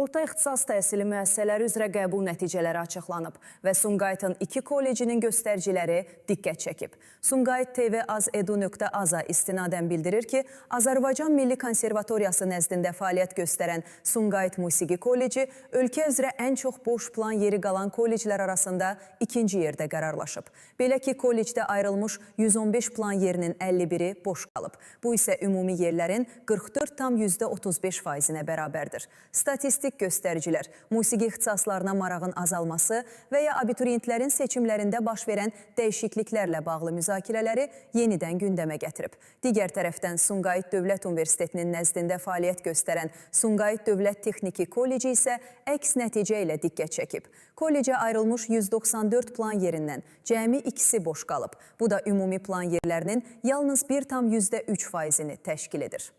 Orta ixtisas təhsili müəssisələri üzrə qəbul nəticələri açıqlanıb və Sumqayıtın 2 kollecinin göstəriciləri diqqət çəkib. Sumqayıt TV az.edu.az-a istinadən bildirir ki, Azərbaycan Milli Konservatoriyası nəzdində fəaliyyət göstərən Sumqayıt Musiqi Kolleci ölkə üzrə ən çox boş plan yeri qalan kolleclər arasında ikinci yerdə qərarlaşıb. Belə ki, kollecdə ayrılmış 115 plan yerinin 51-i boş qalıb. Bu isə ümumi yerlərin 44,35%-nə bərabərdir. Statistik göstəricilər, musiqi ixtisaslarına marağın azalması və ya abituriyentlərin seçimlərində baş verən dəyişikliklərlə bağlı müzakirələri yenidən gündəmə gətirib. Digər tərəfdən Sumqayıt Dövlət Universitetinin nəzdində fəaliyyət göstərən Sumqayıt Dövlət Texniki Kolleci isə əks nəticə ilə diqqət çəkib. Kollecə ayrılmış 194 plan yerindən cəmi ikisi boş qalıb. Bu da ümumi plan yerlərinin yalnız 1,3%-ni təşkil edir.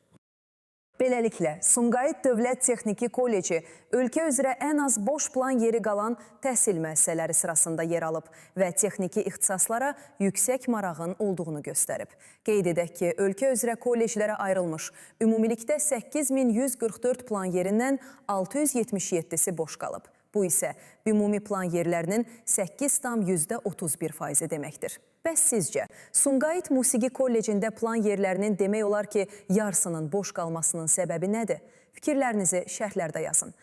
Beləliklə, Sumqayıt Dövlət Texniki Kolleci ölkə üzrə ən az boş plan yeri qalan təhsil müəssisələri sırasında yer alıb və texniki ixtisaslara yüksək marağın olduğunu göstərib. Qeyd edək ki, ölkə üzrə kolleclərə ayrılmış ümumilikdə 8144 plan yerindən 677-si boş qalıb. Bu isə ümumi plan yerlərinin 8,31%-i deməkdir. Bəs sizcə, Sumqayıt Musiqi Kollecində plan yerlərinin demək olar ki, yarısının boş qalmasının səbəbi nədir? Fikirlərinizi şərhlərdə yazın.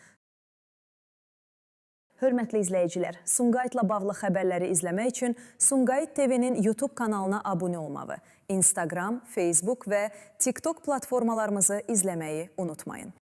Hörmətli izləyicilər, Sumqayıtla bağlı xəbərləri izləmək üçün Sumqayıt TV-nin YouTube kanalına abunə olmağı, Instagram, Facebook və TikTok platformalarımızı izləməyi unutmayın.